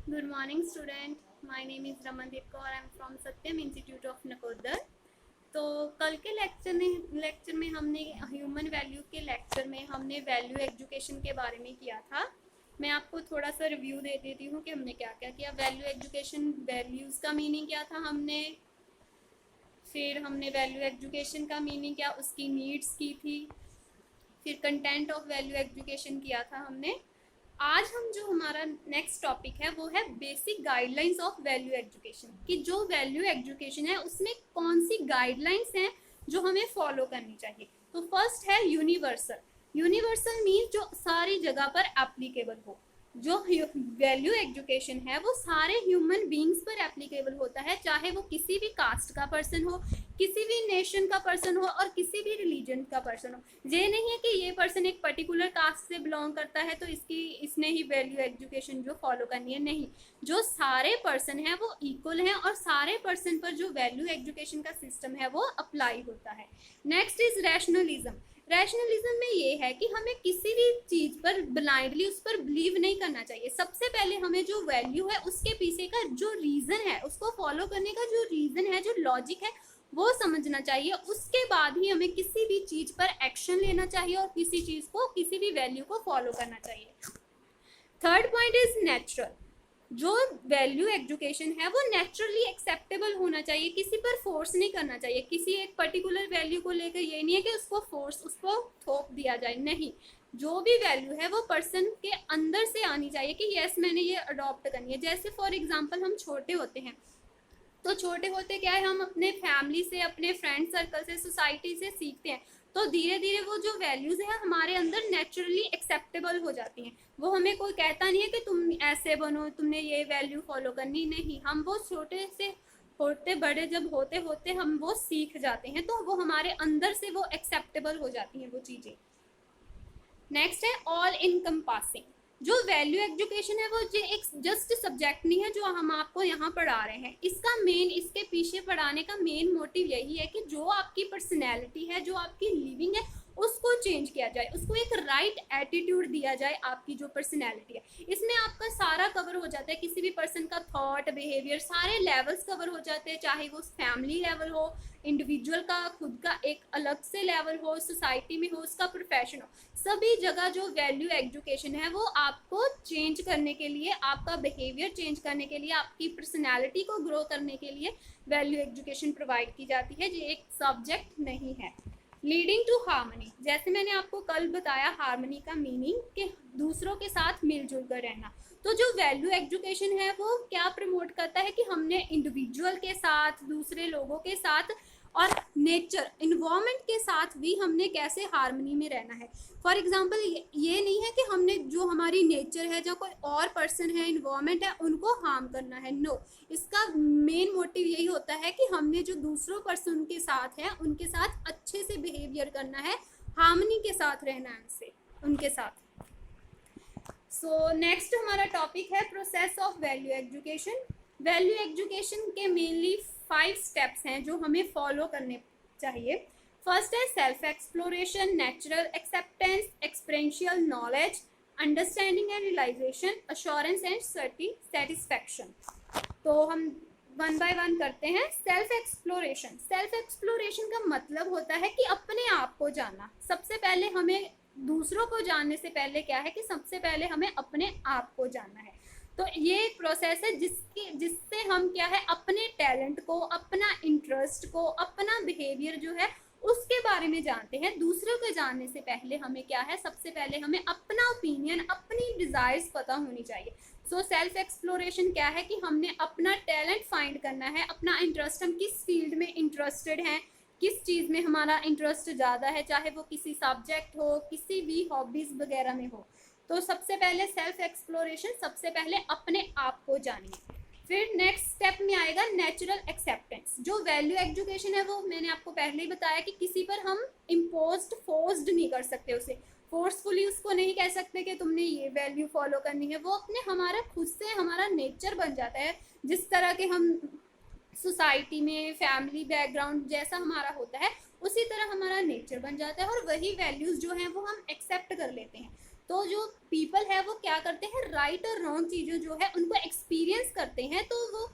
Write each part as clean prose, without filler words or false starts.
Good morning, student. My name is Ramandeep Kaur. I am from Satyam Institute of Nakodar. तो कल के lecture में हमने human value के लेक्चर में हमने वैल्यू एजुकेशन के बारे में किया था। मैं आपको थोड़ा सा रिव्यू दे देती हूँ कि हमने क्या क्या किया। वैल्यू एजुकेशन, वैल्यूज़ का मीनिंग क्या था हमने, फिर हमने वैल्यू एजुकेशन का मीनिंग क्या, उसकी नीड्स की थी, फिर कंटेंट ऑफ वैल्यू एजुकेशन किया था हमने। आज हम जो हमारा नेक्स्ट टॉपिक है वो है basic guidelines of value education, कि जो वैल्यू एजुकेशन है उसमें कौन सी गाइडलाइंस हैं जो हमें फॉलो करनी चाहिए। तो फर्स्ट है यूनिवर्सल। यूनिवर्सल मीन्स जो सारी जगह पर एप्लीकेबल हो। जो वैल्यू एजुकेशन है वो सारे ह्यूमन बींग्स पर एप्लीकेबल होता है, चाहे वो किसी भी कास्ट का पर्सन हो, किसी भी नेशन का पर्सन हो और किसी भी रिलीजन का पर्सन हो। ये नहीं है कि ये पर्सन एक पर्टिकुलर कास्ट से बिलोंग करता है तो इसने ही वैल्यू एजुकेशन जो फॉलो करनी है, नहीं। जो सारे पर्सन हैं वो इक्वल हैं और सारे पर्सन पर जो वैल्यू एजुकेशन का सिस्टम है वो अप्लाई होता है। Next is rationalism. रैशनलिज्म में ये है कि हमें किसी भी चीज पर ब्लाइंडली उस पर बिलीव नहीं करना चाहिए। सबसे पहले हमें जो वैल्यू है उसके पीछे का जो रीजन है, उसको फॉलो करने का जो रीजन है, जो लॉजिक है, वो समझना चाहिए। उसके बाद ही हमें किसी भी चीज पर एक्शन लेना चाहिए और किसी चीज को, किसी भी वैल्यू को फॉलो करना चाहिए। Third point is natural. जो वैल्यू एजुकेशन है वो नेचुरली एक्सेप्टेबल होना चाहिए, किसी पर फोर्स नहीं करना चाहिए। किसी एक पर्टिकुलर वैल्यू को लेकर ये नहीं है कि उसको थोप दिया जाए, नहीं। जो भी वैल्यू है वो पर्सन के अंदर से आनी चाहिए कि यस मैंने ये अडॉप्ट करनी है। जैसे फॉर एग्जांपल हम छोटे होते हैं तो छोटे होते क्या है, हम अपने फैमिली से, अपने फ्रेंड सर्कल से, सोसाइटी से सीखते हैं। तो धीरे धीरे वो जो वैल्यूज है हमारे अंदर नेचुरली एक्सेप्टेबल हो जाती हैं। वो हमें कोई कहता नहीं है कि तुम ऐसे बनो, तुमने ये वैल्यू फॉलो करनी, नहीं। हम वो छोटे से होते बड़े जब होते होते हम वो सीख जाते हैं तो वो हमारे अंदर से वो एक्सेप्टेबल हो जाती हैं वो चीज़ें। नेक्स्ट है ऑल इनकम्पासिंग। जो वैल्यू एजुकेशन है वो एक जस्ट सब्जेक्ट नहीं है जो हम आपको यहाँ पढ़ा रहे हैं। इसका मेन, इसके पीछे पढ़ाने का मेन मोटिव यही है कि जो आपकी पर्सनैलिटी है, जो आपकी लिविंग है, उसको चेंज किया जाए, उसको एक राइट एटीट्यूड दिया जाए। आपकी जो पर्सनैलिटी है इसमें आपका सारा कवर हो जाता है। किसी भी पर्सन का थॉट, बिहेवियर, सारे लेवल्स कवर हो जाते हैं, चाहे वो फैमिली लेवल हो, इंडिविजुअल का खुद का एक अलग से लेवल हो, सोसाइटी में हो, उसका प्रोफेशन हो। सभी जगह जो वैल्यू एजुकेशन है वो आपको चेंज करने के लिए, आपका बिहेवियर चेंज करने के लिए, आपकी पर्सनैलिटी को ग्रो करने के लिए वैल्यू एजुकेशन प्रोवाइड की जाती है। ये एक सब्जेक्ट नहीं है। लीडिंग टू हार्मनी, जैसे मैंने आपको कल बताया हार्मनी का मीनिंग कि दूसरों के साथ मिलजुल कर रहना। तो जो वैल्यू एजुकेशन है वो क्या प्रमोट करता है कि हमने इंडिविजुअल के साथ, दूसरे लोगों के साथ और नेचर, इन्वायरमेंट के साथ भी हमने कैसे हार्मनी में रहना है। फॉर एग्जाम्पल ये नहीं है कि हमने जो हमारी नेचर है, जो कोई और पर्सन है, इन्वायरमेंट है, उनको हार्म करना है, नो। इसका मेन मोटिव यही होता है कि हमने जो दूसरों पर्सन के साथ है उनके साथ अच्छे से बिहेवियर करना है, हार्मनी के साथ रहना है उनसे, उनके साथ। सो नेक्स्ट हमारा टॉपिक है process of value education. Value education के मेनली 5 स्टेप्स हैं जो हमें फॉलो करने चाहिए। फर्स्ट है self exploration, natural acceptance, experiential knowledge, understanding and realisation, assurance and satisfaction. तो हम वन बाय वन करते हैं। Self exploration. सेल्फ एक्सप्लोरेशन का मतलब होता है कि अपने आप को जानना। सबसे पहले हमें, दूसरों को जानने से पहले क्या है कि सबसे पहले हमें अपने आप को जानना है। तो ये एक प्रोसेस है जिससे हम क्या है, अपने टैलेंट को, अपना इंटरेस्ट को, अपना बिहेवियर जो है उसके बारे में जानते हैं। दूसरों को जानने से पहले हमें क्या है, सबसे पहले हमें अपना ओपिनियन, अपनी डिजायर्स पता होनी चाहिए। सो सेल्फ एक्सप्लोरेशन क्या है कि हमने अपना टैलेंट फाइंड करना है, अपना इंटरेस्ट, हम किस फील्ड में इंटरेस्टेड हैं, किस चीज़ में हमारा इंटरेस्ट ज़्यादा है, चाहे वो किसी सब्जेक्ट हो, किसी भी हॉबीज़ वगैरह में हो। तो सबसे पहले सेल्फ एक्सप्लोरेशन, सबसे पहले अपने आप को जानिए। फिर नेक्स्ट स्टेप में आएगा नेचुरल एक्सेप्टेंस। जो वैल्यू एजुकेशन है वो मैंने आपको पहले ही बताया कि किसी पर हम इम्पोज्ड, फोर्स्ड नहीं कर सकते, उसे फोर्सफुली उसको नहीं कह सकते कि तुमने ये वैल्यू फॉलो करनी है। वो अपने, हमारा खुद से हमारा नेचर बन जाता है। जिस तरह के हम सोसाइटी में, फैमिली बैकग्राउंड जैसा हमारा होता है, उसी तरह हमारा नेचर बन जाता है और वही वैल्यूज जो हैं वो हम एक्सेप्ट कर लेते हैं। तो जो पीपल है वो क्या करते हैं, राइट और रॉन्ग चीज़ें जो है उनको एक्सपीरियंस करते हैं, तो वो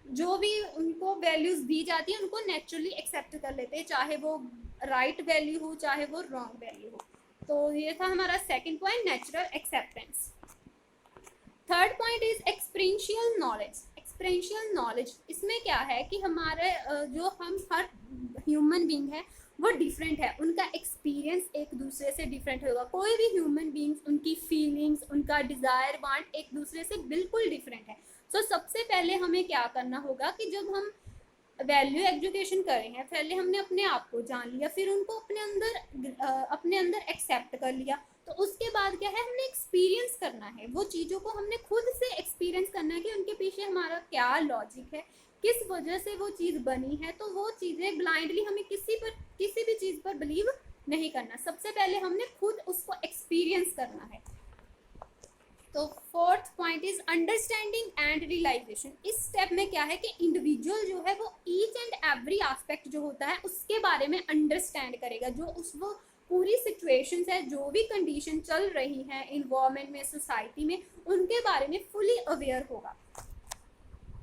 जो भी उनको वैल्यूज दी जाती है उनको नेचुरली एक्सेप्ट कर लेते हैं, चाहे वो राइट वैल्यू हो चाहे वो रॉन्ग वैल्यू हो। तो ये था हमारा second point, natural acceptance. Third point is experiential knowledge. Experiential knowledge इसमें क्या है कि हमारे जो हम हर ह्यूमन बीइंग है वो डिफरेंट है, उनका एक्सपीरियंस एक दूसरे से डिफरेंट होगा। कोई भी ह्यूमन बीइंग्स, उनकी फीलिंग्स, उनका डिज़ायर, वांट एक दूसरे से बिल्कुल डिफरेंट है। सो सबसे पहले हमें क्या करना होगा कि जब हम वैल्यू एजुकेशन करें हैं, पहले हमने अपने आप को जान लिया, फिर उनको अपने अंदर एक्सेप्ट कर लिया, तो उसके बाद क्या है, हमने एक्सपीरियंस करना है, वो चीज़ों को हमने खुद से एक्सपीरियंस करना है कि उनके पीछे हमारा क्या लॉजिक है, किस वजह से वो चीज़ बनी है। तो वो चीज़ें ब्लाइंडली हमें किसी भी चीज़ पर बिलीव नहीं करना, सबसे पहले हमने खुद उसको एक्सपीरियंस करना है। तो fourth point is understanding and realisation. इस स्टेप में क्या है कि इंडिविजुअल जो है वो ईच एंड एवरी एस्पेक्ट जो होता है उसके बारे में अंडरस्टैंड करेगा, जो वो पूरी सिचुएशंस है, जो भी कंडीशन चल रही है इन्वायरमेंट में, सोसाइटी में, उनके बारे में फुली अवेयर होगा।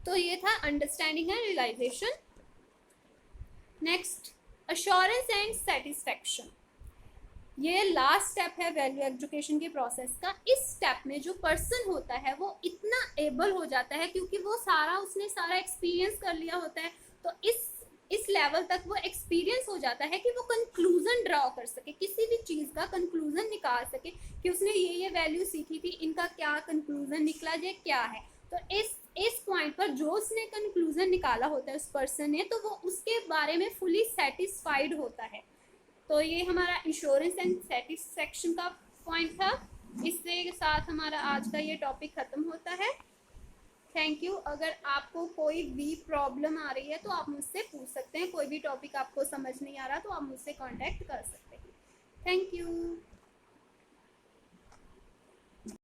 तो ये था understanding and realisation. Next, assurance and satisfaction. ये लास्ट स्टेप है वैल्यू एजुकेशन के प्रोसेस का। इस स्टेप में जो पर्सन होता है वो इतना एबल हो जाता है, क्योंकि वो उसने सारा एक्सपीरियंस कर लिया होता है, तो इस लेवल तक वो एक्सपीरियंस हो जाता है कि वो कंक्लूजन ड्रॉ कर सके, किसी भी चीज़ का कंक्लूजन निकाल सके कि उसने ये वैल्यू सीखी थी, इनका क्या कंक्लूजन निकला, ये क्या है। तो इस पॉइंट पर जो उसने कंक्लूजन निकाला होता है उस पर्सन ने, तो वो उसके बारे में फुली सेटिस्फाइड होता है। तो ये हमारा इंश्योरेंस एंड सेटिस्फैक्शन का पॉइंट था। इसके साथ हमारा आज का ये टॉपिक ख़त्म होता है। Thank you. अगर आपको कोई भी प्रॉब्लम आ रही है तो आप मुझसे पूछ सकते हैं, कोई भी टॉपिक आपको समझ नहीं आ रहा तो आप मुझसे कांटेक्ट कर सकते हैं। Thank you.